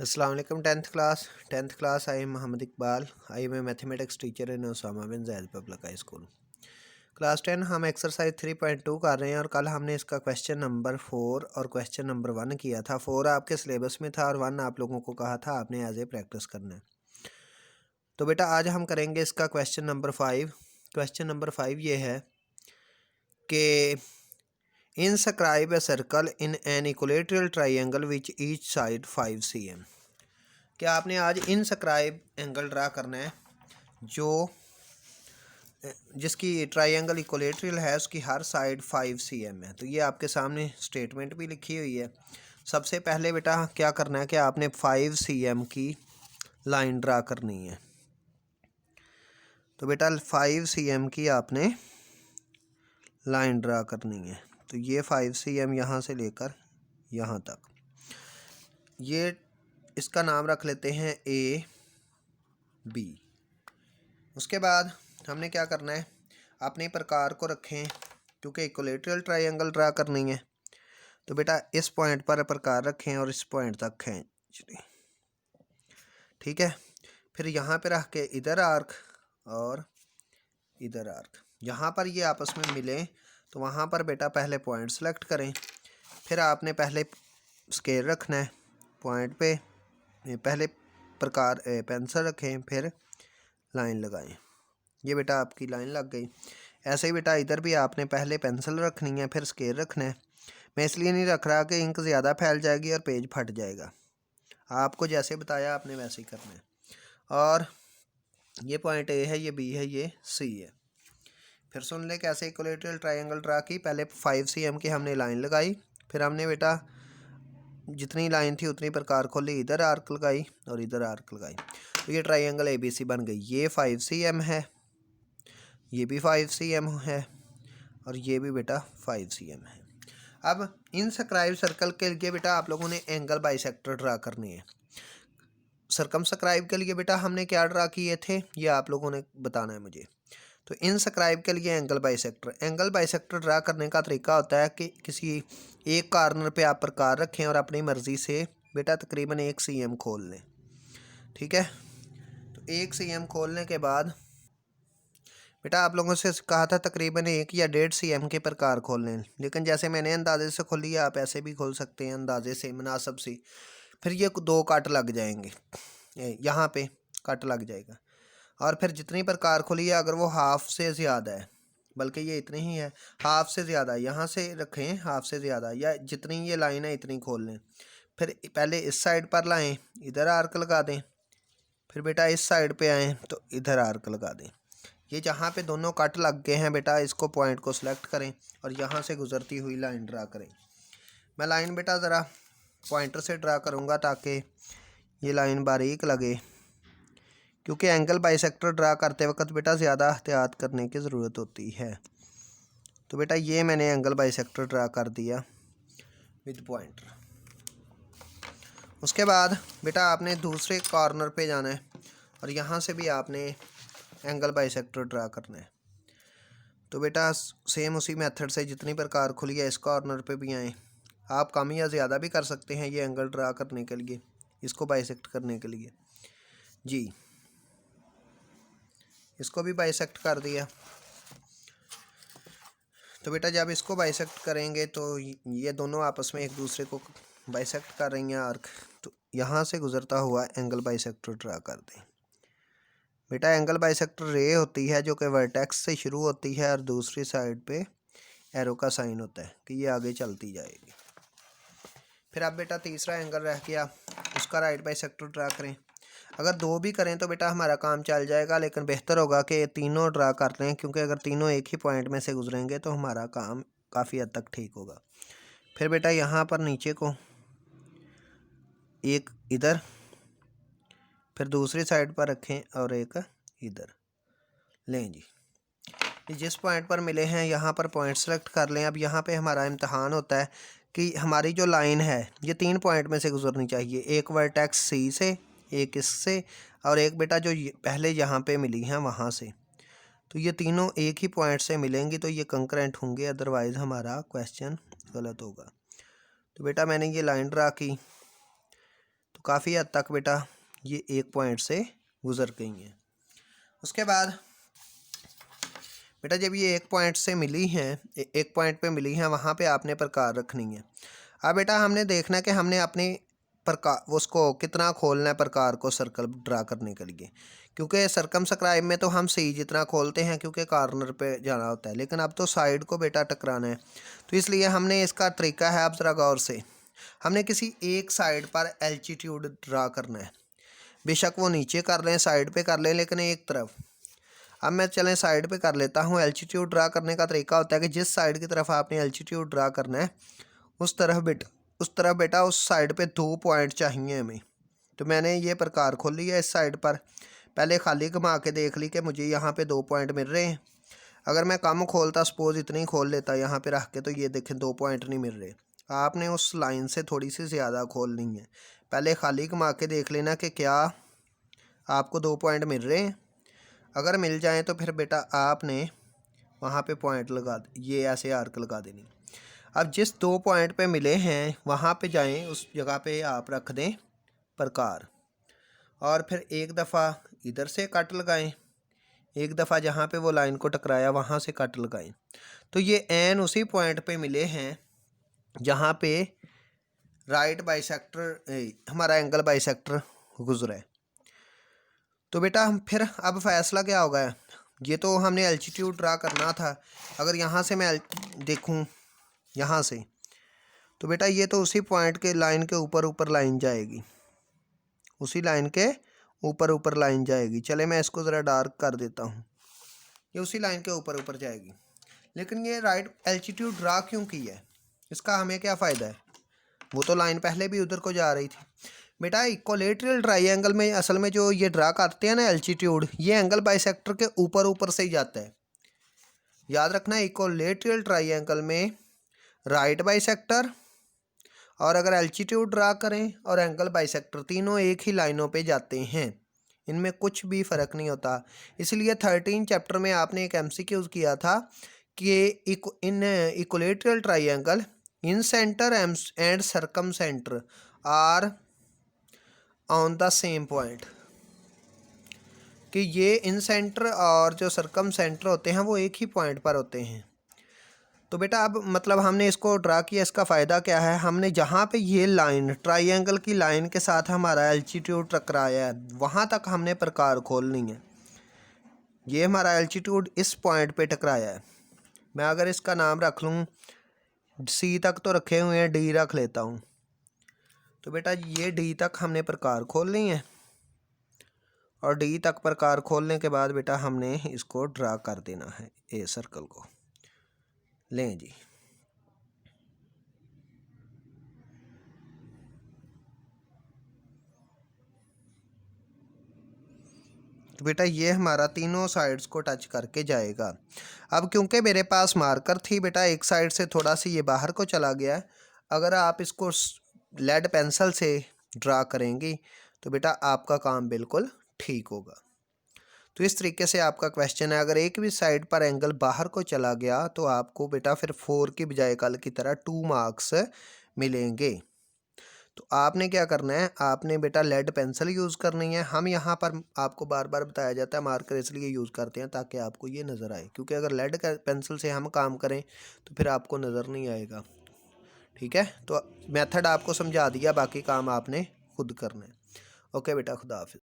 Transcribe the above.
अस्सलाम वालेकुम। Tenth class I am Mohammad Iqbal. I am a mathematics teacher in Usama bin Zayed public high school. Class 10 हम exercise 3.2 कर रहे हैं और कल हमने इसका क्वेश्चन नंबर 4 और क्वेश्चन नंबर 1 किया था। 4 आपके सिलेबस में था और 1 आप लोगों को कहा था आपने एज ए प्रैक्टिस करना है। तो बेटा आज हम करेंगे इसका क्वेश्चन नंबर 5। क्वेश्चन नंबर 5 ये है कि inscribe a circle in an equilateral triangle which each side 5 cm। क्या आपने आज इनस्क्राइब एंगल ड्रा करना है जो जिसकी ट्राइंगल इक्वलेटरल है, उसकी हर साइड 5 cm है। तो ये आपके सामने स्टेटमेंट भी लिखी हुई है। सबसे पहले बेटा क्या करना है कि आपने 5 cm की लाइन ड्रा करनी है। तो बेटा 5 cm की आपने लाइन ड्रा करनी है। तो ये 5 cm यहाँ से लेकर यहाँ तक, ये इसका नाम रख लेते हैं ए बी। उसके बाद हमने क्या करना है, अपने प्रकार को रखें क्योंकि इक्विलेटरल ट्रायंगल ड्रा करनी है। तो बेटा इस पॉइंट पर प्रकार रखें और इस पॉइंट तक खींच लें, ठीक है। फिर यहाँ पे रख के इधर आर्क और इधर आर्क, यहाँ पर ये आपस में मिलें तो वहाँ पर बेटा पहले पॉइंट सेलेक्ट करें। फिर आपने पहले स्केल रखना है पॉइंट पे, पहले प्रकार पेंसिल रखें, फिर लाइन लगाएं। ये बेटा आपकी लाइन लग गई। ऐसे ही बेटा इधर भी आपने पहले पेंसिल रखनी है, फिर स्केल रखना है। मैं इसलिए नहीं रख रहा कि इंक ज़्यादा फैल जाएगी और पेज फट जाएगा। आपको जैसे बताया आपने वैसे ही करना है। और ये पॉइंट ए है, ये बी है, ये सी है। फिर सुन ले कैसे इक्विलेटरल ट्रायंगल ड्रा की। पहले 5 cm की हमने लाइन लगाई, फिर हमने बेटा जितनी लाइन थी उतनी प्रकार खोली, इधर आर्क लगाई और इधर आर्क लगाई। तो ये ट्रायंगल ABC बन गई। ये 5 cm है, ये भी 5 cm है और ये भी बेटा 5 cm है। अब इनस्क्राइब सर्कल के लिए बेटा आप लोगों ने एंगल बाइसेक्टर ड्रा करनी है। सर्कमस्क्राइब के लिए बेटा हमने क्या ड्रा किए थे ये आप लोगों ने बताना है मुझे। तो इनस्क्राइब के लिए एंगल बाइसेक्टर ड्रा करने का तरीका होता है कि किसी एक कॉर्नर पे आप प्रकार रखें और अपनी मर्ज़ी से बेटा तकरीबन 1 cm खोल लें, ठीक है। तो 1 cm खोलने के बाद बेटा आप लोगों से कहा था तकरीबन 1 या 1.5 cm के प्रकार खोल लें, लेकिन जैसे मैंने अंदाजे से खोली है आप ऐसे भी खोल सकते हैं अंदाजे से मुनासिब सी। फिर ये 2 कट लग जाएंगे, यहाँ पे कट लग जाएगा। और फिर जितनी प्रकार खोली है अगर वो हाफ से ज़्यादा है, बल्कि ये इतनी ही है, हाफ से ज़्यादा यहाँ से रखें, हाफ से ज़्यादा या जितनी ये लाइन है इतनी खोल लें। फिर पहले इस साइड पर लाएं, इधर आर्क लगा दें। फिर बेटा इस साइड पे आएँ तो इधर आर्क लगा दें। ये जहाँ पे दोनों कट लग गए हैं बेटा इसको पॉइंट को सिलेक्ट करें और यहाँ से गुजरती हुई लाइन ड्रा करें। मैं लाइन बेटा ज़रा पॉइंटर से ड्रा करूँगा ताकि ये लाइन बारीक लगे, क्योंकि एंगल बाइसेक्टर ड्रा करते वक्त बेटा ज़्यादा एहतियात करने की ज़रूरत होती है। तो बेटा ये मैंने एंगल बाइसेक्टर ड्रा कर दिया विद पॉइंटर। उसके बाद बेटा आपने दूसरे कॉर्नर पे जाना है और यहाँ से भी आपने एंगल बाइसेक्टर ड्रा करना है। तो बेटा सेम उसी मेथड से जितनी प्रकार खुली है इस कॉर्नर पे भी आएँ। आप कम या ज़्यादा भी कर सकते हैं ये एंगल ड्रा करने के लिए, इसको बाइसेक्ट करने के लिए जी। इसको भी बाइसेक्ट कर दिया। तो बेटा जब इसको बाइसेक्ट करेंगे तो ये दोनों आपस में एक दूसरे को बाइसेक्ट कर रही हैं आर्क, तो यहाँ से गुजरता हुआ एंगल बाइसेक्टर ड्रा कर दें। बेटा एंगल बाइसेक्टर रे होती है जो कि वर्टेक्स से शुरू होती है और दूसरी साइड पे एरो का साइन होता है कि ये आगे चलती जाएगी। फिर अब बेटा तीसरा एंगल रह गया, उसका राइट बाइसेक्टर ड्रा करें। अगर 2 भी करें तो बेटा हमारा काम चल जाएगा, लेकिन बेहतर होगा कि तीनों ड्रा कर लें, क्योंकि अगर तीनों एक ही पॉइंट में से गुजरेंगे तो हमारा काम काफ़ी हद तक ठीक होगा। फिर बेटा यहाँ पर नीचे को एक इधर, फिर दूसरी साइड पर रखें और एक इधर लें जी। जिस पॉइंट पर मिले हैं यहाँ पर पॉइंट सेलेक्ट कर लें। अब यहाँ पे हमारा इम्तहान होता है कि हमारी जो लाइन है ये 3 पॉइंट में से गुजरनी चाहिए। एक वर्टेक्स सी से, एक इससे और एक बेटा जो पहले यहाँ पे मिली हैं वहाँ से। तो ये तीनों एक ही पॉइंट से मिलेंगी तो ये कंकरेंट होंगे, अदरवाइज़ हमारा क्वेश्चन गलत होगा। तो बेटा मैंने ये लाइन ड्रा की, तो काफ़ी हद तक बेटा ये एक पॉइंट से गुज़र गई हैं। उसके बाद बेटा जब ये एक पॉइंट से मिली हैं, एक पॉइंट पे मिली हैं, वहाँ पे आपने प्रकार रखनी है। अब बेटा हमने देखना है कि हमने अपनी प्रकार उसको कितना खोलना है प्रकार को सर्कल ड्रा करने के लिए, क्योंकि सर्कमस्क्राइब में तो हम सी जितना खोलते हैं क्योंकि कॉर्नर पे जाना होता है, लेकिन अब तो साइड को बेटा टकराना है। तो इसलिए हमने इसका तरीका है, आप ज़रा गौर से, हमने किसी एक साइड पर एल्टीट्यूड ड्रा करना है। बेशक वो नीचे कर लें, साइड पे कर लें, लेकिन एक तरफ। अब मैं चलें साइड पे कर लेता हूँ। एल्टीट्यूड ड्रा करने का तरीका होता है कि जिस साइड की तरफ आपने एल्टीट्यूड ड्रा करना है उस तरफ बेटा उस साइड पे 2 पॉइंट चाहिए हमें। तो मैंने ये प्रकार खोल लिया इस साइड पर, पहले खाली घुमा के देख ली कि मुझे यहाँ पे 2 पॉइंट मिल रहे हैं। अगर मैं कम खोलता, सपोज इतनी खोल लेता यहाँ पे रख के, तो ये देखें 2 पॉइंट नहीं मिल रहे। आपने उस लाइन से थोड़ी सी ज़्यादा खोलनी है। पहले खाली घुमा के देख लेना कि क्या आपको 2 पॉइंट मिल रहे हैं। अगर मिल जाएँ तो फिर बेटा आपने वहाँ पे पॉइंट लगा, ये ऐसे आर्क लगा देनी। अब जिस 2 पॉइंट पे मिले हैं वहाँ पे जाएं, उस जगह पे आप रख दें प्रकार, और फिर एक दफ़ा इधर से कट लगाएं, एक दफ़ा जहाँ पे वो लाइन को टकराया वहाँ से कट लगाएं। तो ये एन उसी पॉइंट पे मिले हैं जहाँ पे राइट बाइसेक्टर हमारा एंगल बाइसेक्टर गुजरा है। तो बेटा हम फिर अब फैसला क्या होगा, ये तो हमने एल्टीट्यूड ड्रा करना था। अगर यहाँ से मैं देखूँ यहाँ से, तो बेटा ये तो उसी पॉइंट के लाइन के ऊपर लाइन जाएगी, उसी लाइन के ऊपर लाइन जाएगी। चले मैं इसको ज़रा डार्क कर देता हूँ, ये उसी लाइन के ऊपर जाएगी। लेकिन ये राइट एल्टीट्यूड ड्रा क्यों की है, इसका हमें क्या फ़ायदा है? वो तो लाइन पहले भी उधर को जा रही थी। बेटा इक्विलैटरल ट्रायंगल में असल में जो ये ड्रा करते हैं ना एल्टीट्यूड, ये एंगल बाइसेक्टर के ऊपर से ही जाता है। याद रखना, इक्विलैटरल ट्रायंगल में राइट बाइसेक्टर और अगर एल्टीट्यूड ड्रा करें और एंगल बाइसेक्टर, तीनों एक ही लाइनों पे जाते हैं, इनमें कुछ भी फ़र्क नहीं होता। इसलिए 13 चैप्टर में आपने एक MCQ किया था कि in equilateral triangle in centre and circumcentre are on the same point, कि ये इन सेंटर और जो सर्कम सेंटर होते हैं वो एक ही पॉइंट पर होते हैं। तो बेटा अब मतलब हमने इसको ड्रा किया, इसका फ़ायदा क्या है, हमने जहाँ पे ये लाइन ट्रायंगल की लाइन के साथ हमारा एल्टीट्यूड टकराया है वहाँ तक हमने प्रकार खोलनी है। ये हमारा एल्टीट्यूड इस पॉइंट पे टकराया है। मैं अगर इसका नाम रख लूँ, C तक तो रखे हुए हैं, D रख लेता हूँ। तो बेटा ये D तक हमने प्रकार खोलनी है, और D तक प्रकार खोलने के बाद बेटा हमने इसको ड्रा कर देना है, ए सर्कल को। लें जी, तो बेटा ये हमारा तीनों साइड्स को टच करके जाएगा। अब क्योंकि मेरे पास मार्कर थी बेटा, एक साइड से थोड़ा सी ये बाहर को चला गया है। अगर आप इसको लेड पेंसिल से ड्रा करेंगी तो बेटा आपका काम बिल्कुल ठीक होगा। तो इस तरीके से आपका क्वेश्चन है। अगर एक भी साइड पर एंगल बाहर को चला गया तो आपको बेटा फिर 4 की बजाय कल की तरह 2 मार्क्स मिलेंगे। तो आपने क्या करना है, आपने बेटा लेड पेंसिल यूज़ करनी है। हम यहाँ पर आपको बार बार बताया जाता है मार्कर इसलिए यूज़ करते हैं ताकि आपको ये नज़र आए, क्योंकि अगर लेड पेंसिल से हम काम करें तो फिर आपको नज़र नहीं आएगा। ठीक है, तो मेथड आपको समझा दिया, बाकी काम आपने खुद करना है। ओके बेटा, खुदा हाफिज़।